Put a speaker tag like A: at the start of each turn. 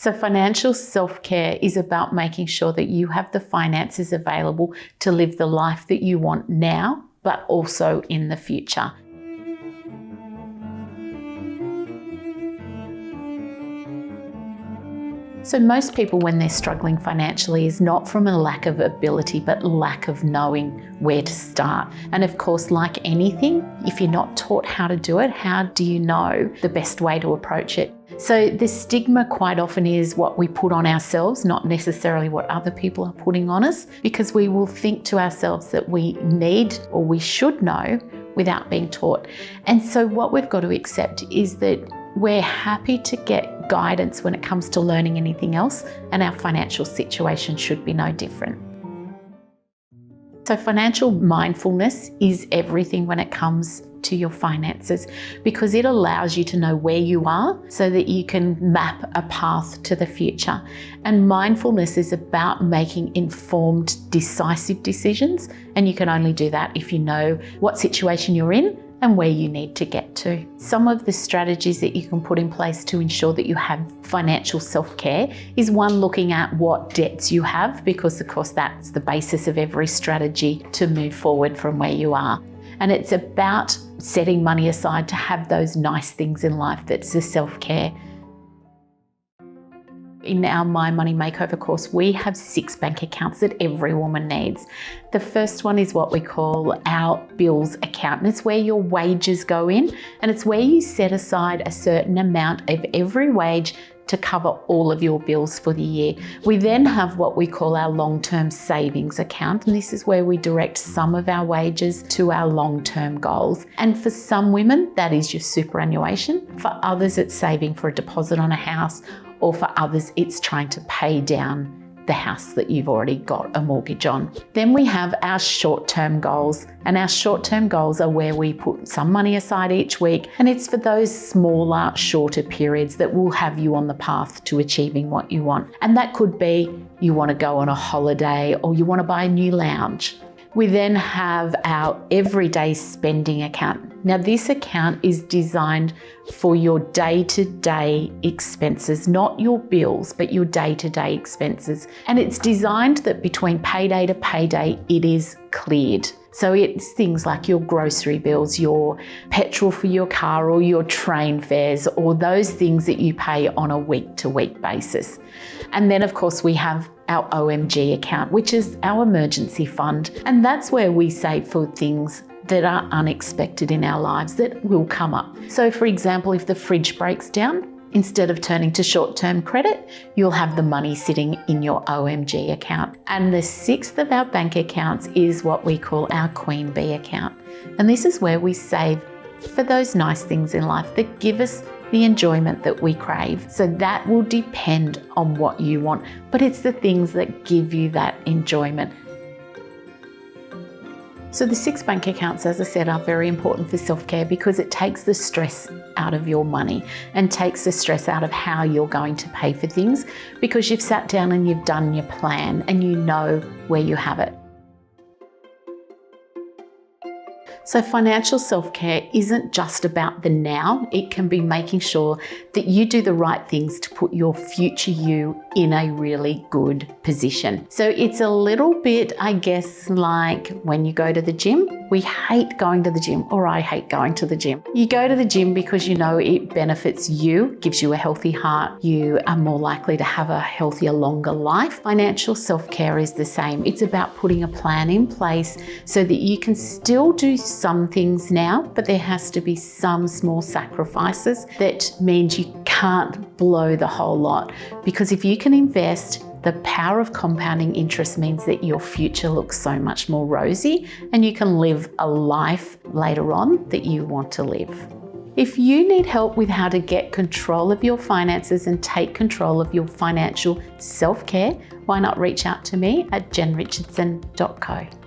A: So financial self-care is about making sure that you have the finances available to live the life that you want now, but also in the future. So most people, when they're struggling financially, is not from a lack of ability, but lack of knowing where to start. And of course, like anything, if you're not taught how to do it, how do you know the best way to approach it? So the stigma quite often is what we put on ourselves, not necessarily what other people are putting on us, because we will think to ourselves that we need or we should know without being taught. And so what we've got to accept is that we're happy to get guidance when it comes to learning anything else, and our financial situation should be no different. So financial mindfulness is everything when it comes to your finances, because it allows you to know where you are so that you can map a path to the future. And mindfulness is about making informed, decisive decisions, and you can only do that if you know what situation you're in and where you need to get to. Some of the strategies that you can put in place to ensure that you have financial self-care is one, looking at what debts you have, because of course that's the basis of every strategy to move forward from where you are. And it's about setting money aside to have those nice things in life. That's the self-care. In our My Money Makeover course, we have 6 bank accounts that every woman needs. The first one is what we call our bills account, and it's where your wages go in, and it's where you set aside a certain amount of every wage to cover all of your bills for the year. We then have what we call our long-term savings account, and this is where we direct some of our wages to our long-term goals. And for some women, that is your superannuation. For others, it's saving for a deposit on a house, or for others, it's trying to pay down the house that you've already got a mortgage on. Then we have our short-term goals, and our short-term goals are where we put some money aside each week, and it's for those smaller, shorter periods that will have you on the path to achieving what you want. And that could be you want to go on a holiday, or you want to buy a new lounge. We then have our everyday spending account. Now this account is designed for your day-to-day expenses, not your bills, but your day-to-day expenses. And it's designed that between payday to payday, it is cleared. So it's things like your grocery bills, your petrol for your car, or your train fares, or those things that you pay on a week-to-week basis. And then of course we have our OMG account, which is our emergency fund. And that's where we save for things that are unexpected in our lives that will come up. So for example, if the fridge breaks down, instead of turning to short-term credit, you'll have the money sitting in your OMG account. And the 6th of our bank accounts is what we call our Queen Bee account. And this is where we save for those nice things in life that give us the enjoyment that we crave. So that will depend on what you want, but it's the things that give you that enjoyment. So the 6 bank accounts, as I said, are very important for self-care because it takes the stress out of your money and takes the stress out of how you're going to pay for things, because you've sat down and you've done your plan and you know where you have it. So financial self-care isn't just about the now. It can be making sure that you do the right things to put your future you in a really good position. So it's a little bit, I guess, like when you go to the gym. We hate going to the gym, or I hate going to the gym. You go to the gym because you know it benefits you, gives you a healthy heart, you are more likely to have a healthier, longer life. Financial self-care is the same. It's about putting a plan in place so that you can still do some things now, but there has to be some small sacrifices. That means you can't blow the whole lot, because if you can invest, the power of compounding interest means that your future looks so much more rosy and you can live a life later on that you want to live. If you need help with how to get control of your finances and take control of your financial self-care, why not reach out to me at jenrichardson.co.